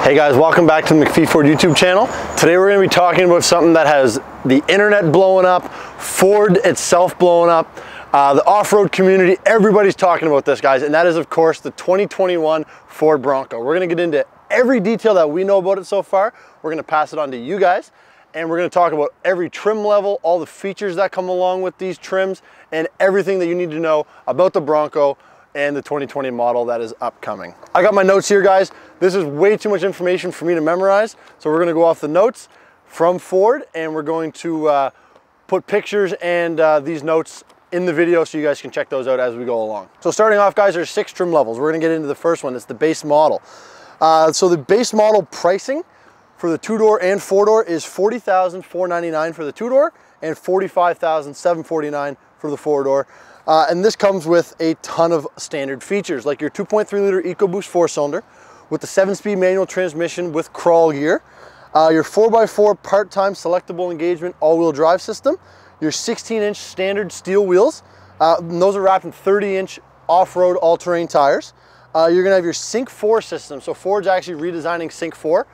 Hey guys, welcome back to the Macphee Ford YouTube channel. Today we're going to be talking about something that has the internet blowing up, Ford itself blowing up, the off-road community, everybody's talking about this, guys, and that is of course the 2021 Ford Bronco. We're going to get into every detail that we know about it so far. We're going to pass it on to you guys, and we're going to talk about every trim level, all the features that come along with these trims, and everything that you need to know about the Bronco and the 2020 model that is upcoming. I got my notes here, guys. This is way too much information for me to memorize, so we're gonna go off the notes from Ford, and we're going to put pictures and these notes in the video so you guys can check those out as we go along. So starting off, guys, there's 6 trim levels. We're gonna get into the first one. It's the base model. So the base model pricing for the 2-door and 4-door is $40,499 for the 2-door and $45,749 for the 4-door. And this comes with a ton of standard features, like your 2.3 liter EcoBoost 4-cylinder with the 7-speed manual transmission with crawl gear, your 4x4 part-time selectable engagement all-wheel drive system, your 16-inch standard steel wheels, and those are wrapped in 30-inch off-road all-terrain tires. You're gonna have your Sync 4 system. So Ford's actually redesigning Sync 4,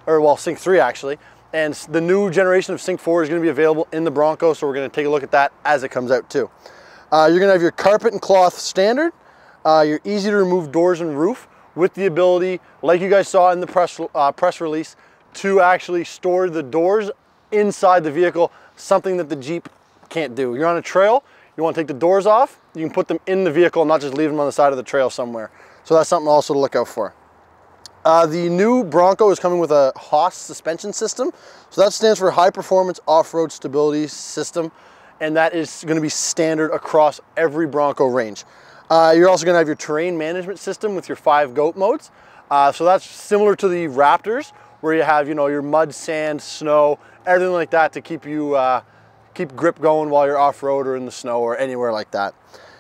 or well, Sync 3 actually, and the new generation of Sync 4 is gonna be available in the Bronco, so we're gonna take a look at that as it comes out too. You're gonna have your carpet and cloth standard, your easy to remove doors and roof with the ability, like you guys saw in the press release, to actually store the doors inside the vehicle, something that the Jeep can't do. You're on a trail, you wanna take the doors off, you can put them in the vehicle, not just leave them on the side of the trail somewhere. So that's something also to look out for. The new Bronco is coming with a Haas suspension system. So that stands for High Performance Off-Road Stability System, and that is going to be standard across every Bronco range. You're also going to have your terrain management system with your 5 GOAT modes. So that's similar to the Raptors, where you have, you know, your mud, sand, snow, everything like that to keep you keep grip going while you're off-road or in the snow or anywhere like that.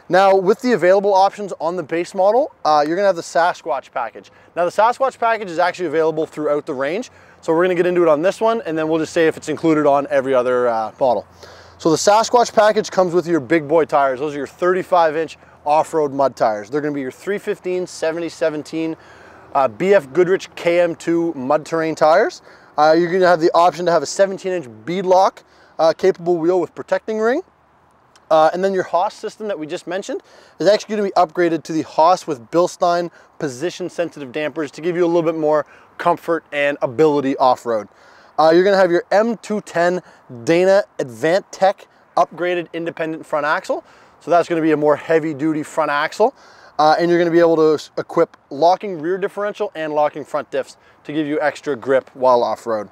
Now, with the available options on the base model, you're going to have the Sasquatch Package. Now, the Sasquatch Package is actually available throughout the range, so we're going to get into it on this one, and then we'll just say if it's included on every other model. So the Sasquatch Package comes with your big boy tires. Those are your 35-inch off-road mud tires. They're going to be your 315 7017 BF Goodrich KM2 mud terrain tires. You're going to have the option to have a 17-inch beadlock capable wheel with protecting ring. And then your Haas system that we just mentioned is actually going to be upgraded to the Haas with Bilstein position-sensitive dampers to give you a little bit more comfort and ability off-road. You're going to have your M210 Dana Advantech upgraded independent front axle. So that's going to be a more heavy-duty front axle. And you're going to be able to equip locking rear differential and locking front diffs to give you extra grip while off-road.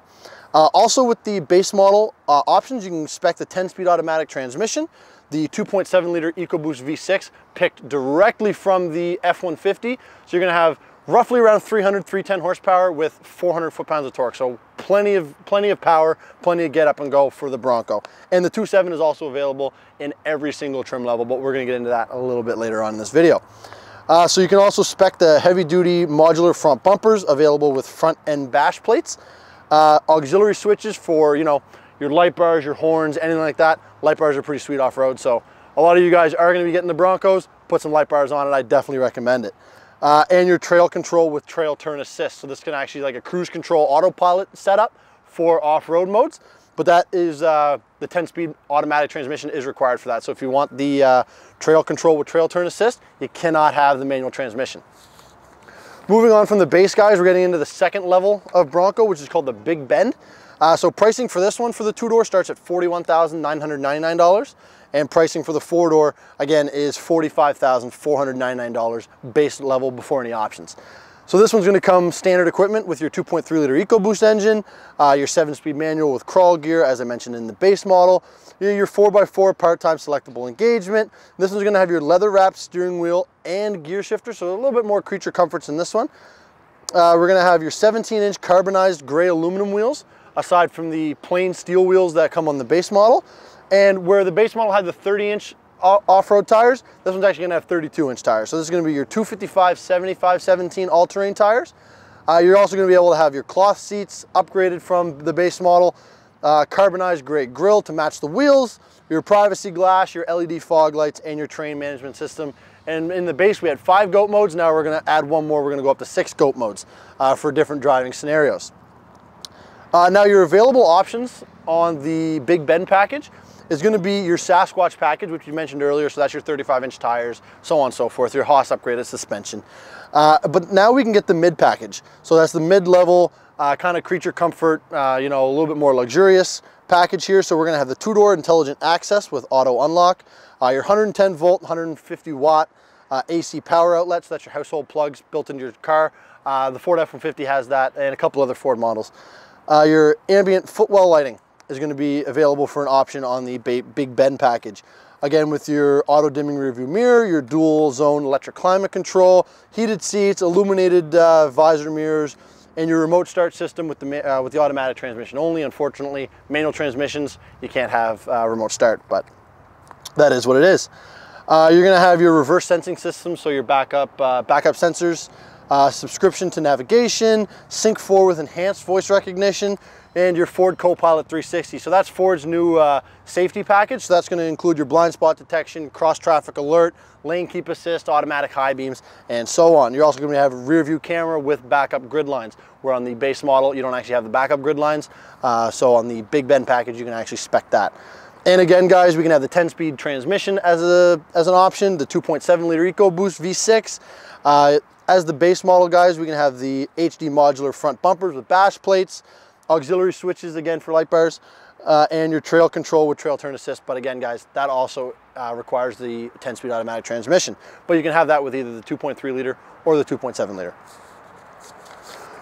Also with the base model options, you can expect the 10-speed automatic transmission, the 2.7 liter EcoBoost V6 picked directly from the F-150. So you're going to have roughly around 310 horsepower with 400 foot-pounds of torque. So plenty of power, plenty of get up and go for the Bronco. And the 2.7 is also available in every single trim level, but we're going to get into that a little bit later on in this video. So you can also spec the heavy-duty modular front bumpers available with front and bash plates. Auxiliary switches for, you know, your light bars, your horns, anything like that. Light bars are pretty sweet off-road, so a lot of you guys are going to be getting the Broncos. Put some light bars on it. I definitely recommend it. And your trail control with trail turn assist. So this can actually like a cruise control autopilot setup for off-road modes, but that is the 10-speed automatic transmission is required for that. So if you want the trail control with trail turn assist, you cannot have the manual transmission. Moving on from the base, guys, we're getting into the second level of Bronco, which is called the Big Bend. So pricing for this one for the 2-door starts at $41,999. And pricing for the 4-door, again, is $45,499 base level before any options. So this one's going to come standard equipment with your 2.3 liter EcoBoost engine, your 7-speed manual with crawl gear, as I mentioned in the base model, your 4x4 part-time selectable engagement. This one's going to have your leather-wrapped steering wheel and gear shifter, so a little bit more creature comforts in this one. We're going to have your 17-inch carbonized gray aluminum wheels, aside from the plain steel wheels that come on the base model. And where the base model had the 30-inch off-road tires, this one's actually gonna have 32-inch tires. So this is gonna be your 255 75 17 all-terrain tires. You're also gonna be able to have your cloth seats upgraded from the base model, carbonized gray grille to match the wheels, your privacy glass, your LED fog lights, and your terrain management system And in the base, we had 5 goat modes. Now we're gonna add one more. We're gonna go up to 6 goat modes for different driving scenarios. Now your available options on the Big Bend package is going to be your Sasquatch package, which you mentioned earlier. So that's your 35-inch tires, so on and so forth, your Haas upgraded suspension. But now we can get the mid package. So that's the mid-level kind of creature comfort, you know, a little bit more luxurious package here. So we're going to have the 2-door intelligent access with auto unlock, your 110 volt, 150 watt AC power outlet. So that's your household plugs built into your car. The Ford F-150 has that, and a couple other Ford models. Your ambient footwell lighting is going to be available for an option on the Big Bend package. Again, with your auto dimming rear view mirror, your dual zone electric climate control, heated seats, illuminated visor mirrors, and your remote start system with the automatic transmission only. Unfortunately, manual transmissions, you can't have remote start, but that is what it is. You're going to have your reverse sensing system, so your backup sensors, subscription to navigation, Sync 4 with enhanced voice recognition, and your Ford Co-Pilot 360. So that's Ford's new safety package. So that's going to include your blind spot detection, cross traffic alert, lane keep assist, automatic high beams, and so on. You're also going to have a rear view camera with backup grid lines, where on the base model you don't actually have the backup grid lines. So on the Big Bend package you can actually spec that. And again, guys, we can have the 10-speed transmission as an option, the 2.7-liter EcoBoost V6. As the base model, guys, we can have the HD modular front bumpers with bash plates, auxiliary switches again for light bars, and your trail control with trail turn assist. But again, guys, that also requires the 10-speed automatic transmission. But you can have that with either the 2.3-liter or the 2.7-liter.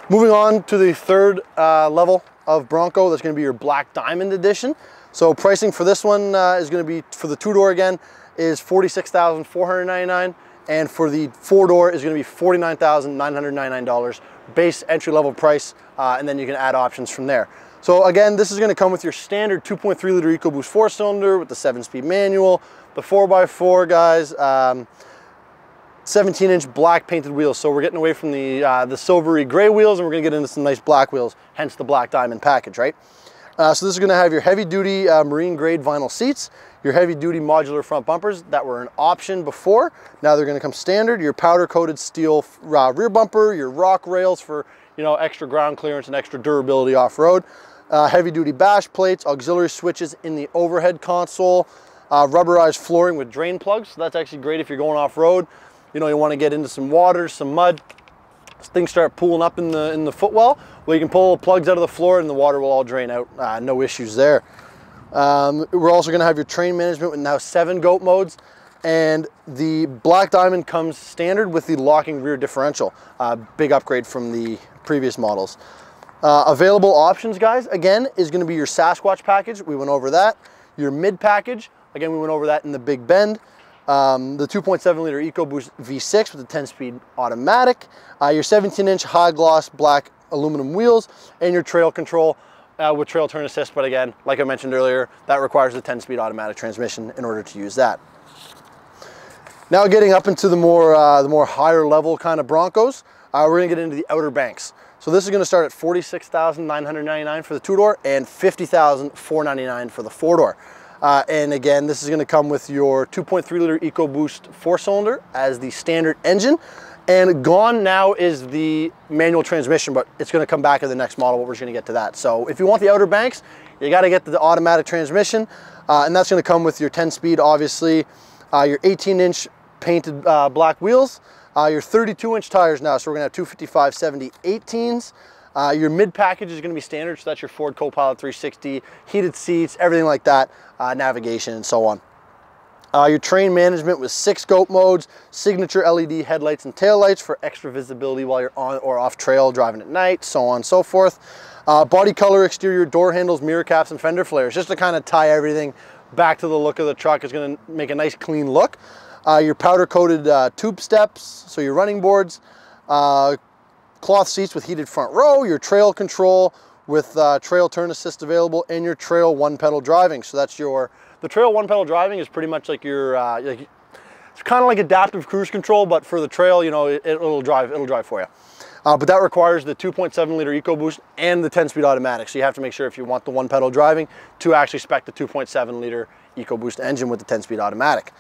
Moving on to the third level of Bronco, that's going to be your Black Diamond Edition. So pricing for this one is going to be, for the 2-door again, is $46,499. And for the 4-door is going to be $49,999 base entry-level price, and then you can add options from there. So again, this is going to come with your standard 2.3-liter EcoBoost 4-cylinder with the 7-speed manual, the 4x4, guys, 17-inch black painted wheels. So we're getting away from the silvery gray wheels, and we're going to get into some nice black wheels, hence the Black Diamond package, right? So this is going to have your heavy-duty marine-grade vinyl seats, your heavy-duty modular front bumpers that were an option before. Now they're going to come standard. Your powder-coated steel rear bumper, your rock rails for, you know, extra ground clearance and extra durability off-road. Heavy-duty bash plates, auxiliary switches in the overhead console, rubberized flooring with drain plugs. So that's actually great if you're going off-road. You know, you want to get into some water, some mud. Things start pooling up in the footwell. Well, you can pull plugs out of the floor and the water will all drain out. No issues there. We're also going to have your train management with now 7 goat modes, and the Black Diamond comes standard with the locking rear differential. Big upgrade from the previous models. Available options, guys, again, is going to be your Sasquatch package. We went over that. Your mid package, again, we went over that in the Big Bend. The 2.7-liter EcoBoost V6 with the 10-speed automatic, your 17-inch high-gloss black aluminum wheels, and your trail control with trail turn assist. But again, like I mentioned earlier, that requires the 10-speed automatic transmission in order to use that. Now getting up into the more higher level kind of Broncos, we're going to get into the Outer Banks. So this is going to start at $46,999 for the 2-door and $50,499 for the 4-door. And again, this is going to come with your 2.3-liter EcoBoost 4-cylinder as the standard engine. And gone now is the manual transmission, but it's going to come back in the next model, but we're just going to get to that. So if you want the Outer Banks, you got to get the automatic transmission, and that's going to come with your 10-speed, obviously, your 18-inch painted black wheels, your 32-inch tires now. So we're going to have 255/70 18s. Your mid package is going to be standard, so that's your Ford Co-Pilot 360, heated seats, everything like that, navigation and so on. Your train management with 6 goat modes, signature LED headlights and taillights for extra visibility while you're on or off trail driving at night, so on and so forth. Body color, exterior door handles, mirror caps, and fender flares, just to kind of tie everything back to the look of the truck. Is going to make a nice clean look. Your powder coated tube steps, so your running boards, cloth seats with heated front row, your trail control with trail turn assist available, and your trail 1-pedal driving. So that's the trail 1-pedal driving is pretty much like your, it's kind of like adaptive cruise control, but for the trail, you know, it'll drive for you. But that requires the 2.7-liter EcoBoost and the 10-speed automatic. So you have to make sure if you want the 1-pedal driving to actually spec the 2.7-liter EcoBoost engine with the 10-speed automatic.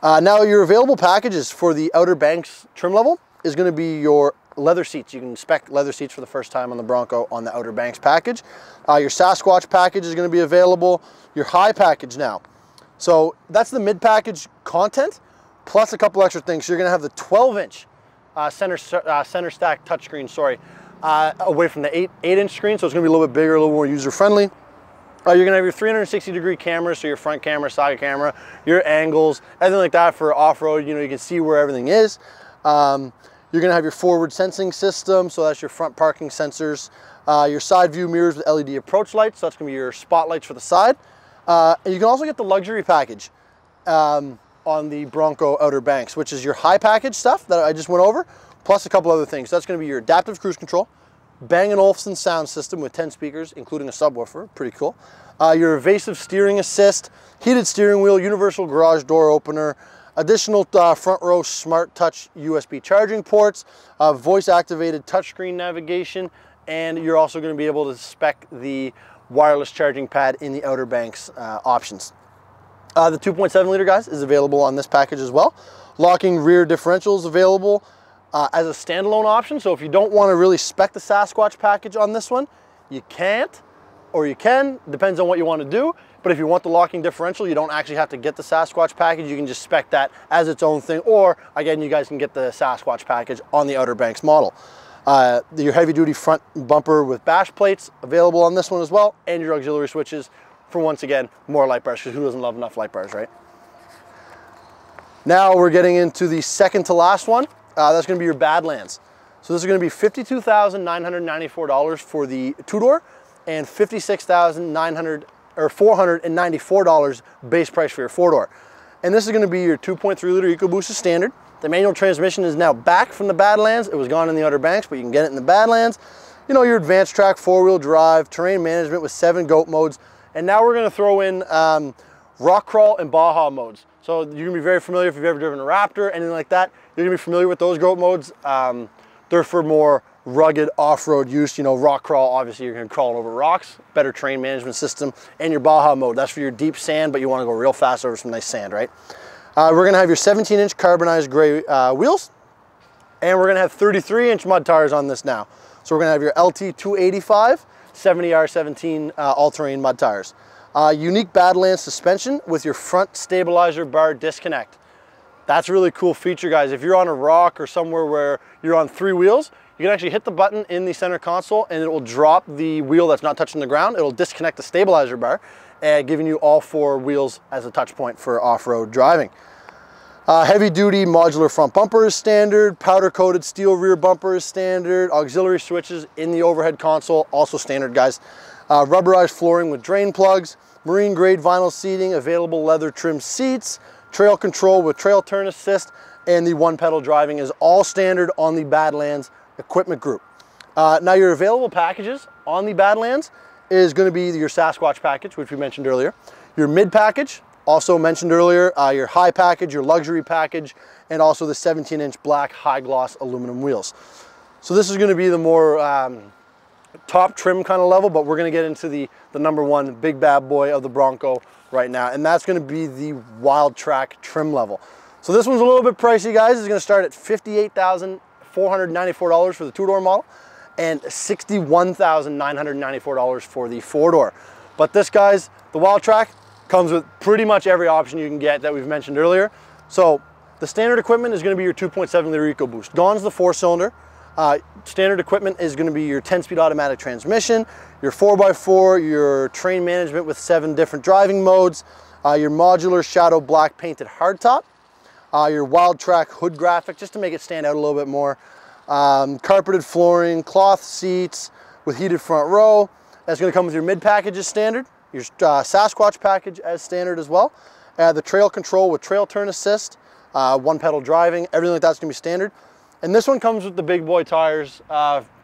Now your available packages for the Outer Banks trim level is going to be your leather seats. You can spec leather seats for the first time on the Bronco on the Outer Banks package. Your Sasquatch package is going to be available. Your high package now. So that's the mid package content plus a couple extra things. So you're going to have the 12-inch center stack touchscreen, away from the 8-inch screen. So it's going to be a little bit bigger, a little more user friendly. You're going to have your 360-degree camera, so your front camera, side camera, your angles, everything like that for off-road. You know, you can see where everything is. You're going to have your forward sensing system, so that's your front parking sensors. Your side view mirrors with LED approach lights, so that's going to be your spotlights for the side. And you can also get the luxury package on the Bronco Outer Banks, which is your high package stuff that I just went over, plus a couple other things. So that's going to be your adaptive cruise control, Bang & Olufsen sound system with 10 speakers, including a subwoofer, pretty cool. Your evasive steering assist, heated steering wheel, universal garage door opener, additional front row smart touch USB charging ports, voice activated touchscreen navigation, and you're also going to be able to spec the wireless charging pad in the Outer Banks options. The 2.7 liter, guys, is available on this package as well. Locking rear differentials available as a standalone option. So if you don't want to really spec the Sasquatch package on this one, you can't, or you can, depends on what you want to do. But if you want the locking differential, you don't actually have to get the Sasquatch package. You can just spec that as its own thing, or again, you guys can get the Sasquatch package on the Outer Banks model. Your heavy duty front bumper with bash plates available on this one as well, and your auxiliary switches for, once again, more light bars, because who doesn't love enough light bars, right? Now we're getting into the second to last one. That's going to be your Badlands. So this is going to be $52,994 for the two-door and $494 base price for your four-door. And this is going to be your 2.3 liter EcoBoost as standard. The manual transmission is now back from the Badlands. It was gone in the Outer Banks, but you can get it in the Badlands. You know, your advanced track four-wheel drive, terrain management with 7 GOAT modes. And now we're going to throw in rock crawl and Baja modes. So you're going to be very familiar if you've ever driven a Raptor, anything like that. You're going to be familiar with those GOAT modes. They're for more rugged off-road use. You know, rock crawl, obviously you're going to crawl over rocks, better terrain management system, and your Baja mode. That's for your deep sand, but you want to go real fast over some nice sand, right? We're going to have your 17-inch carbonized gray wheels, and we're going to have 33-inch mud tires on this now. So we're going to have your LT 285 70R17 all-terrain mud tires. Unique Badlands suspension with your front stabilizer bar disconnect. That's a really cool feature, guys. If you're on a rock or somewhere where you're on 3 wheels, you can actually hit the button in the center console and it will drop the wheel that's not touching the ground. It'll disconnect the stabilizer bar, and giving you all 4 wheels as a touch point for off-road driving. Heavy duty modular front bumper is standard, powder coated steel rear bumper is standard, auxiliary switches in the overhead console, also standard, guys. Rubberized flooring with drain plugs, marine grade vinyl seating, available leather trim seats, trail control with trail turn assist, and the 1-pedal driving is all standard on the Badlands equipment group. Now your available packages on the Badlands is going to be your Sasquatch package, which we mentioned earlier, your mid package, also mentioned earlier, your high package, your luxury package, and also the 17-inch black high gloss aluminum wheels. So this is going to be the more top trim kind of level, but we're going to get into the number one big bad boy of the Bronco right now, and that's going to be the Wild Track trim level. So this one's a little bit pricey, guys. It's going to start at $58,494 for the two-door model and $61,994 for the four-door. But this, guys, the Wild Track comes with pretty much every option you can get that we've mentioned earlier. So the standard equipment is going to be your 2.7 liter EcoBoost. Gone's the 4-cylinder. Standard equipment is going to be your 10-speed automatic transmission, your 4x4, your terrain management with 7 different driving modes, your modular shadow black painted hardtop, your Wild Track hood graphic just to make it stand out a little bit more, carpeted flooring, cloth seats with heated front row. That's going to come with your mid package as standard, your Sasquatch package as standard as well. The trail control with trail turn assist, 1-pedal driving, everything like that's going to be standard. And this one comes with the big boy tires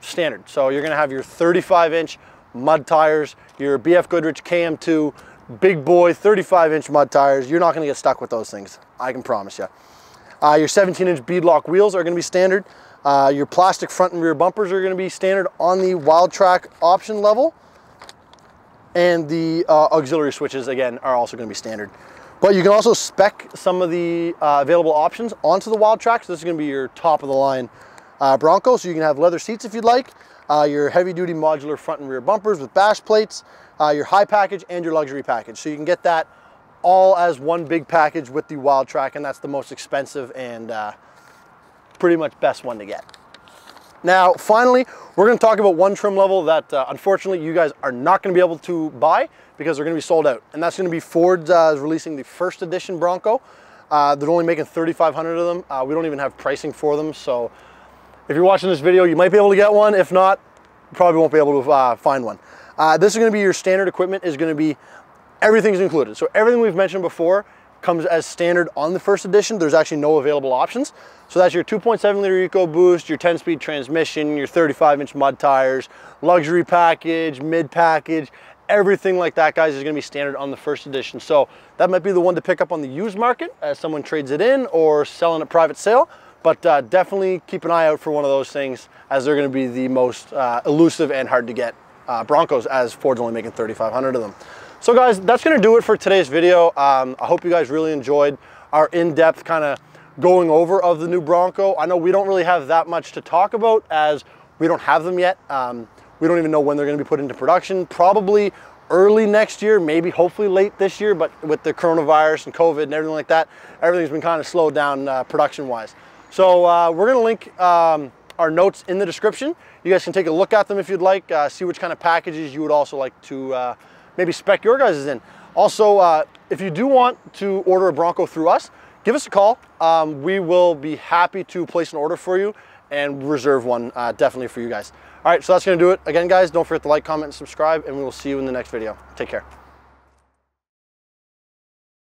standard. So you're going to have your 35-inch mud tires, your BF Goodrich KM2 big boy 35-inch mud tires. You're not going to get stuck with those things, I can promise you. Your 17-inch beadlock wheels are going to be standard. Your plastic front and rear bumpers are going to be standard on the Wild Track option level. And the auxiliary switches, again, are also going to be standard. But you can also spec some of the available options onto the Wildtrak. So this is going to be your top of the line Bronco. So you can have leather seats if you'd like, your heavy duty modular front and rear bumpers with bash plates, your high package and your luxury package. So you can get that all as one big package with the Wildtrak, and that's the most expensive and pretty much best one to get. Now, finally, we're going to talk about one trim level that unfortunately you guys are not going to be able to buy because they're going to be sold out, and that's going to be Ford's releasing the first edition Bronco. They're only making 3,500 of them. We don't even have pricing for them, so if you're watching this video, you might be able to get one. If not, you probably won't be able to find one. This is going to be your standard equipment. Is going to be everything's included. So everything we've mentioned before comes as standard on the first edition. There's actually no available options. So that's your 2.7 liter EcoBoost, your 10-speed transmission, your 35-inch mud tires, luxury package, mid package, everything like that, guys, is going to be standard on the first edition. So that might be the one to pick up on the used market as someone trades it in or selling at private sale. But definitely keep an eye out for one of those things, as they're going to be the most elusive and hard to get Broncos, as Ford's only making 3,500 of them. So guys, that's going to do it for today's video. I hope you guys really enjoyed our in-depth kind of going over of the new Bronco. I know we don't really have that much to talk about as we don't have them yet. We don't even know when they're going to be put into production. Probably early next year, maybe hopefully late this year, but with the coronavirus and COVID and everything like that, everything's been kind of slowed down production-wise. So we're going to link our notes in the description. You guys can take a look at them if you'd like, see which kind of packages you would also like to maybe spec your guys in. Also, if you do want to order a Bronco through us, give us a call. We will be happy to place an order for you and reserve one definitely for you guys. All right, so that's going to do it. Again, guys, don't forget to like, comment, and subscribe, and we will see you in the next video. Take care.